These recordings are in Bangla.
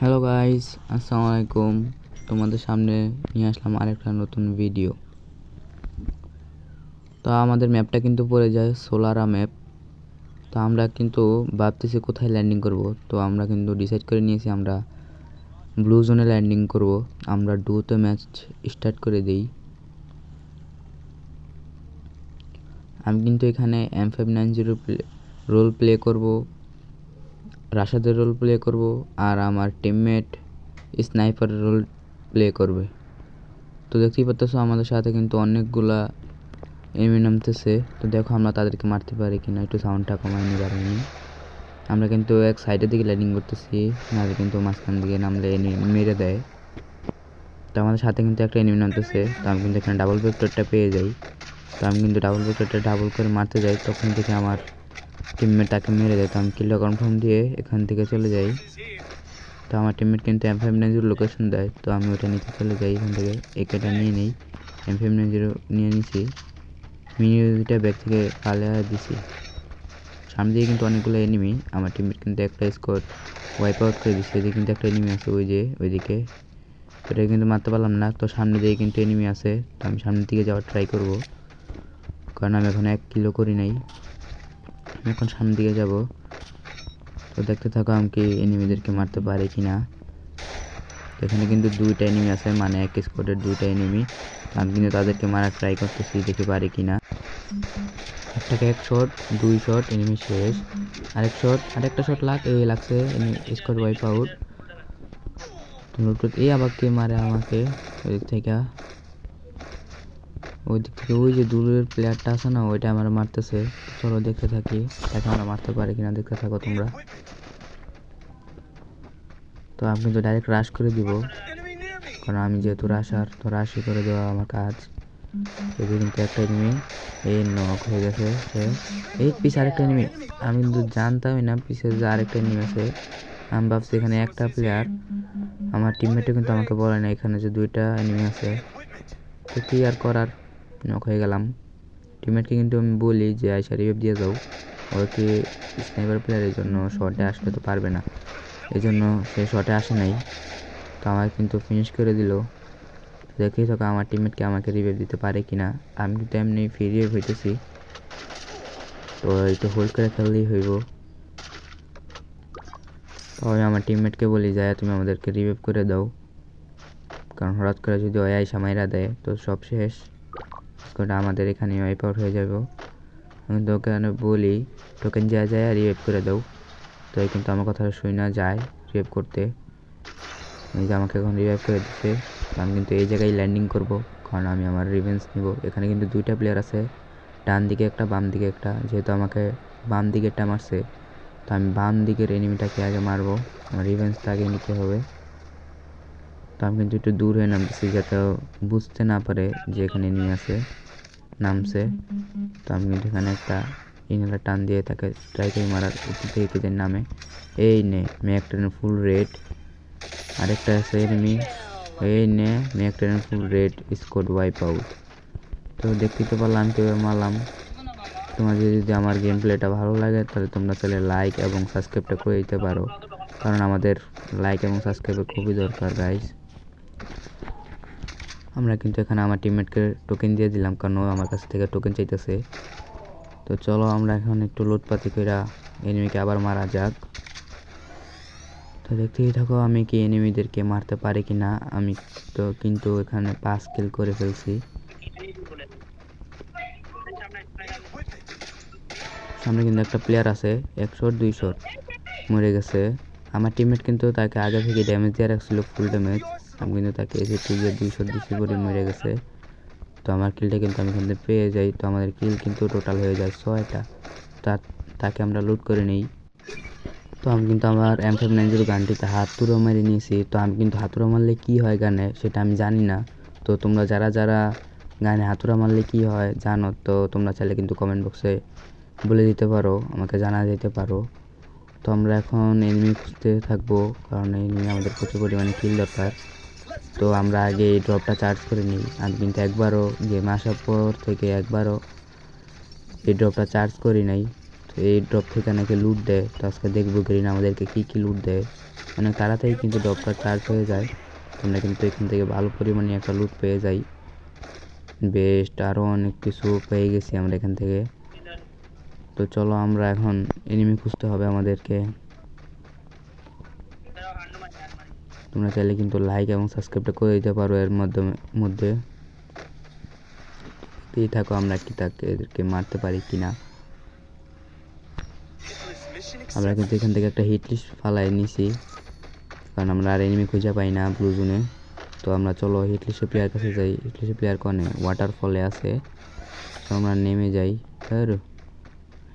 হ্যালো গাইস, আসসালামু আলাইকুম। তোমাদের সামনে নিয়ে আসলাম আরেকটা নতুন ভিডিও। তো আমাদের ম্যাপটা কিন্তু পড়ে যায় সোলারা ম্যাপ। তো আমরা কিন্তু ভাবতেছি কোথায় ল্যান্ডিং করব। তো আমরা কিন্তু ডিসাইড করে নিয়েছি আমরা ব্লু জোনে ল্যান্ডিং করব। আমরা ডুতে ম্যাচ স্টার্ট করে দেই। আমি কিন্তু এখানে M590 রোল প্লে করব, রাশাদের রোল প্লে করব, আর আমার টিমমেট স্নাইপারের রোল প্লে করবে। তো দেখতেই পাচ্ছ আমাদের সাথে কিন্তু অনেকগুলা এনিমি নামতেছে। তো দেখো আমরা তাদেরকে মারতে পারি কিনা, একটু সাউন্ডটা কমাই নি পারিনি। আমরা কিন্তু এক সাইডের দিকে ল্যান্ডিং করতেছি, নাহলে কিন্তু মাঝখান দিকে নামলে এনিমি মেরে দেয়। তো আমাদের সাথে কিন্তু একটা এনিমি নামতেছে। তো আমি কিন্তু এখানে ডাবল ভেক্টরটা পেয়ে যাই। তো আমি কিন্তু ডাবল ভেক্টরটা ডাবল করে মারতে যাই, তখন থেকে আমার টিমমেট তাকে মেরে দেয়। তো আমি কিলটা কনফার্ম দিয়ে এখান থেকে চলে যাই। তো আমার টিমমেট কিন্তু M590 লোকেশন দেয়। তো আমি ওটা নিতে চলে যাই, এখান থেকে একেটা নিয়ে নিই। M590 নিয়ে নিছি, মিনিটা ব্যাগ থেকে পালিয়ে দিছি। সামনে দিকে কিন্তু অনেকগুলো এনিমি। আমার টিমমেট কিন্তু একটা স্কোয়াড ওয়াইপ আউট করে দিচ্ছে। এদিকে কিন্তু একটা এনিমি আছে, ওই যে ওইদিকে। এটা কিন্তু মারতে পারলাম না। তো সামনে দিকে কিন্তু এনিমি আছে। তো আমি সামনের দিকে যাওয়ার ট্রাই করব, কারণ আমি এখন 1 কিলো করি নাই। আমি এখন সামনের দিকে যাব। তো দেখতে থাকো আমি কি এনিমিদেরকে মারতে পারি কিনা। এখানে কিন্তু 2টা এনিমি আছে, মানে এক স্কোয়াডের 2টা এনিমি। আমি কিন্তু তাদেরকে মারার ট্রাই করতেছি, দেখতে পারি কিনা। একটাকে 1 শট, 2 শট, এনিমি শেষ। আরেক শট, আরেকটা শট লাগছে, স্কোয়াড ওয়াইপ আউট। এই আবার কে মারে আমাকে ওই দিক থেকে। ওই যে দূরের প্লেয়ারটা আছে না, ওইটা আমার মারতেছে। চলো দেখতে থাকি তাকে আমরা মারতে পারি কিনা, দেখতে থাকো তোমরা। তো আমি কিন্তু ডাইরেক্ট রাশ করে দিব, কারণ আমি যেহেতু রাশার, তো রাশই করে দেওয়া আমার কাজ। এদিকে কিন্তু একটা এনিমি এই নক হয়ে গেছে সে। এই পিছে আরেকটা এনিমি, আমি কিন্তু জানতামই না পিছে যে আরেকটা এনিমি আছে। আমি ভাবছি এখানে একটা প্লেয়ার। আমার টিমমেটে কিন্তু আমাকে বলে না এখানে যে 2টা এনিমি আছে। তো কি আর করার, নক হয়ে গেলাম। টিমমেটকে কিন্তু আমি বলি যে আইসা রিভাইভ দিয়ে যাও। ও কি স্নাইপার প্লেয়ার, এই জন্য শটে আসলে তো পারবে না, এই জন্য সে শটে আসে নাই। তো আমাকে কিন্তু ফিনিশ করে দিল। দেখেই থাকো আমার টিমমেটকে আমাকে রিভাইভ দিতে পারে কিনা। আমি কিন্তু এমনি ফ্রি রিভাইভ হইতেছি, তো একটু হোল্ড করে খেললেই হইব। তো আমি আমার টিমমেটকে বলি যায় তুমি আমাদেরকে রিভাইভ করে দাও, কারণ হঠাৎ করে যদি ওই আইসা মাইরা দেয় তো সব শেষ, স্কোয়াডটা আমাদের এখানে ওয়াইপ আউট হয়ে যাবে। আমি তো ওখানে বলি টোকেন যায় যায় রিভাইভ করে দাও। তো এই কিন্তু আমার কথা শুই না, যায় রিভাইভ করতে। এই যে আমাকে এখন রিভাইভ করে দিচ্ছে। আমি কিন্তু এই জায়গায় ল্যান্ডিং করব, কারণ আমি আমার রিভেঞ্জ নিব। এখানে কিন্তু 2টা প্লেয়ার আছে, ডান দিকে একটা, বাম দিকে একটা। যেহেতু আমাকে বাম দিকেরটা মারছে, তো আমি বাম দিকের এনিমিটাকে আগে মারবো, আমার রিভেঞ্জটা আগে নিতে হবে। তো আমি কিন্তু একটু দূর হয়ে নামতেছি, যাতে বুঝতে না পারে যে এখানে এনিমি আছে, নামছে। তো আমি কিন্তু এখানে একটা ইনহেলার টান দিয়ে তাকে ট্রাই করি মারার, উপর থেকে কে নামে। এই নে ম্যাকটেনের ফুল রেড, আরেকটা আছে এনিমি। এই নে ম্যাকটেনের full red, squad wipe out. তো দেখতে তো পারলাম কীভাবে মারলাম। তোমাদের যদি আমার গেম প্লেটা ভালো লাগে, তাহলে তোমরা চাইলে লাইক এবং সাবস্ক্রাইবটা করে দিতে পারো, কারণ আমাদের লাইক এবং সাবস্ক্রাইবের খুবই দরকার গাইস। আমরা কিন্তু এখানে আমার টিমমেটকে টোকেন দিয়ে দিলাম, কারণ ও আমার কাছ থেকে টোকেন চাইতেছে। তো চলো আমরা এখন একটু লুটপাতি কইরা এনিমিকে আবার মারা যাক। তো দেখতেই থাকো আমি কি এনিমিদেরকে মারতে পারি কি না। আমি তো কিন্তু এখানে 5 কিল করে ফেলছি। সামনে কিন্তু একটা প্লেয়ার আছে, 1 শট 2 শট মরে গেছে। আমার টিমমেট কিন্তু তাকে আগে থেকে ড্যামেজ দিয়ে রাখছিল, ফুল ড্যামেজ। আমি কিন্তু তাকে এসে দিয়ে 2 শট দিছি পরে মরে গেছে। তো আমার কিলটা কিন্তু আমি এখান থেকে পেয়ে যাই। তো আমাদের কিল কিন্তু টোটাল হয়ে যায় 6টা। তাকে আমরা লুট করে নিই। তো আমি কিন্তু আমার M590 গানটিতে হাতুড়ো মেরে নিয়েছি। তো আমি কিন্তু হাতুড়ো মারলে কী হয় গানে সেটা আমি জানি না। তো তোমরা যারা যারা গানে হাতুড়া মারলে কী হয় জানো, তো তোমরা চাইলে কিন্তু কমেন্ট বক্সে বলে দিতে পারো, আমাকে জানা দিতে পারো। তো আমরা এখন এনিমি খুঁজতে থাকবো, কারণ এনিমি আমাদের প্রচুর পরিমাণে কিল দরকার। তো আমরা আগে এই ড্রপটা চার্জ করে নিই। আমি কিন্তু একবারও গেমে আসার পর থেকে একবারও এই ড্রপটা চার্জ করি নাই। তো এই ড্রপ থেকে নাকি লুট দেয়। তো আজকে দেখবো গ্রিন আমাদেরকে কী লুট দেয়। অনেক তাড়াতাড়ি কিন্তু ড্রপটা চার্জ হয়ে যায়। আমরা কিন্তু এখান থেকে ভালো পরিমাণে একটা লুট পেয়ে যাই। বেস্ট আরও অনেক কিছু পেয়ে গেছি আমরা এখান থেকে। তো চলো আমরা এখন এনিমি খুঁজতে হবে আমাদেরকে। তোমরা চাইলে কিন্তু লাইক এবং সাবস্ক্রাইবটা করে দিতে পারো এর মধ্যে থাকো আমরা কি এদেরকে মারতে পারি কিনা। আমরা কিন্তু এখান থেকে একটা হিট লিস্ট ফালাই নিছি, কারণ আমরা আর এনিমি খুঁজে পাই না ব্লু জোনে। তো আমরা চলো হিট লিস্টের প্লেয়ার কাছে যাই। হিট লিস্টের প্লেয়ার কনে ওয়াটারফলে আছে, তো আমরা নেমে যাই।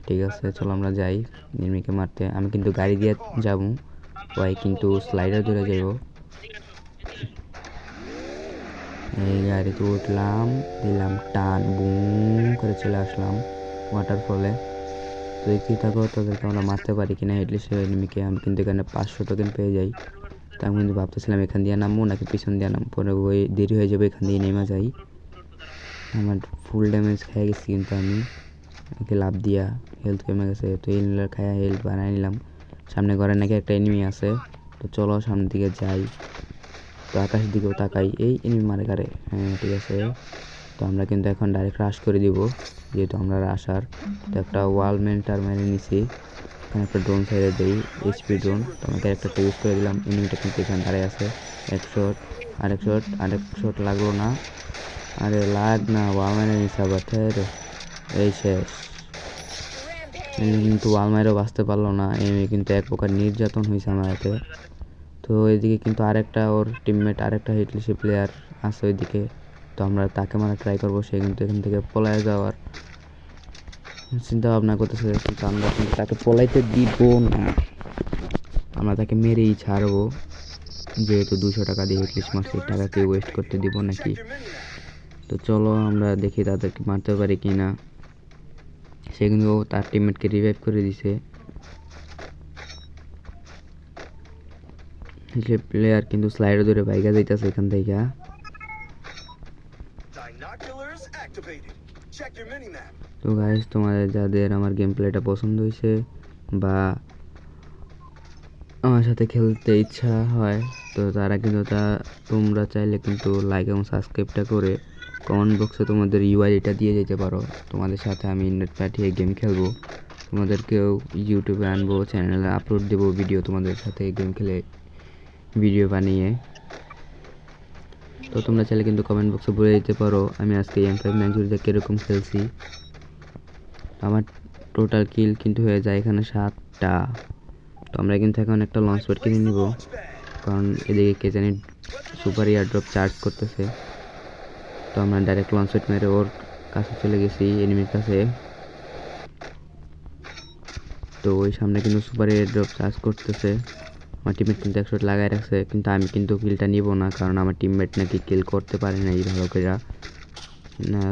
ঠিক আছে, চলো আমরা যাই এনিমিকে মারতে। আমি কিন্তু গাড়ি দিয়ে যাবো, ওই কিন্তু স্লাইডার ধরে যাব। এই গাড়িতে উঠলাম, দিলাম টান, বুম করে চলে আসলাম ওয়াটারফলে। তো দেখতেই থাকো তাদেরকে আমরা মারতে পারি কিনা এটলিস্ট এনিমিকে। আমি কিন্তু এখানে 500 টোকেন পেয়ে যাই। তো আমি কিন্তু ভাবতেছিলাম এখান দিয়ে নামবো নাকি পিছন দিয়ে নামবো, পরে ওই দেরি হয়ে যাবে, এখান দিয়ে নেমে যাই। আমার ফুল ড্যামেজ খেয়ে গেছি কিন্তু আমি ওকে লাভ দিয়া, হেলথ কমে গেছে। তো এই খায়া হেলথ বানাই নিলাম। সামনে ঘরে নাকি একটা এনিমি আছে, তো চলো সামনের দিকে যাই। তো আকাশের দিকেও তাকাই, এই এনিমি মারে গারে। হ্যাঁ ঠিক আছে, তো আমরা কিন্তু এখন ডাইরেক্ট রাশ করে দিব, যেহেতু আমরা রাশার। তো একটা ওয়াল মেন্টার মেরে নিছি, এখানে একটা ড্রোন ছেড়ে দিই, এইচপি ড্রোন। তো আমাকে একটা ইউজ করে দিলাম। এনিমিটা কিন্তু এখানে দাঁড়ায় আছে। এক শট, আরেক শট লাগলো না। আরে লাগ না, ওয়াল মেরে নিছে আবার। এই শেষ। কিন্তু ওয়াল মেরেও বাঁচতে পারলো না। এনিমি কিন্তু এক প্রকার নির্যাতন হয়েছে আমার হাতে। তো এদিকে কিন্তু আরেকটা ওর টিমমেট, আরেকটা হিটলিস্ট প্লেয়ার আছে ওইদিকে। তো আমরা তাকে মারা ট্রাই করবো। সে কিন্তু এখান থেকে পলায় যাওয়ার চিন্তা ভাবনা করতেছে, কিন্তু আমরা কিন্তু তাকে পলাইতে দিব না, আমরা তাকে মেরেই ছাড়বো। যেহেতু 200 টাকা দিয়ে হিটলিস্ট মারছি, টাকাকে ওয়েস্ট করতে দিব নাকি। তো চলো আমরা দেখি তাদেরকে মারতে পারি কি না। সে কিন্তু তার টিমমেটকে রিভাইভ করে দিছে। প্লেয়ার কিন্তু স্লাইডার ধরে বাইকা যাইতেছে এখান থেকে। তো গাইস, তোমাদের যাদের আমার গেম প্লেটা পছন্দ হয়েছে বা আমার সাথে খেলতে ইচ্ছা হয়, তো তারা কিন্তু তোমরা চাইলে কিন্তু লাইক এবং সাবস্ক্রাইবটা করে কমেন্ট বক্সে তোমাদের ইউআইডিটা দিয়ে যেতে পারো। তোমাদের সাথে আমি নেট পাঠিয়ে গেম খেলবো, তোমাদেরকেও ইউটিউবে আনবো, চ্যানেলে আপলোড দেবো ভিডিও, তোমাদের সাথে গেম খেলে ভিডিও বানিয়ে। তো তোমরা চাইলে কিন্তু কমেন্ট বক্সে বলে দিতে পারো আমি আজকে M5 কীরকম খেলছি। আমার টোটাল কিল কিন্তু হয়ে যায় এখানে 7টা। তো আমরা কিন্তু এখন একটা লঞ্চ প্যাড কিনে নিব, কারণ এদিকে কে জানি সুপার এয়ারড্রপ চার্জ করতেছে। তো আমরা ডাইরেক্ট লঞ্চ প্যাড মেরে ওর কাছে চলে গেছি, এনিমির কাছে। তো ওই সামনে কিন্তু সুপার এয়ারড্রপ চার্জ করতেছে। আমার টিমমেট কিন্তু 100 লাগাই রাখছে, কিন্তু আমি কিন্তু কিলটা নিব না, কারণ আমার টিমমেট নাকি কিল করতে পারে না এই ভালো করে না।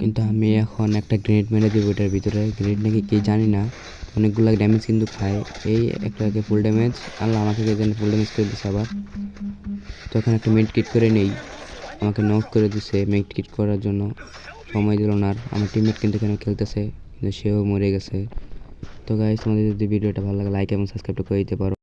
কিন্তু আমি এখন একটা গ্রেনেড মেরে দেবো এটার ভিতরে। গ্রেনেড নাকি কি জানি না, অনেকগুলো ড্যামেজ কিন্তু খায়। এই একটাকে ফুল ড্যামেজ, আল্লাহ আমাকে কে জানি ফুল ড্যামেজ করে দিচ্ছে আবার। তো এখন একটা মেড কিট করে নেই, আমাকে নক করে দিছে। মেড কিট করার জন্য সময় দিল না। আর আমার টিমমেট কিন্তু এখানে খেলতেছে, কিন্তু সেও মরে গেছে। তো গাইস, তোমাদের যদি ভিডিওটা ভালো লাগে লাইক এবং সাবস্ক্রাইব করে দিতে পারো।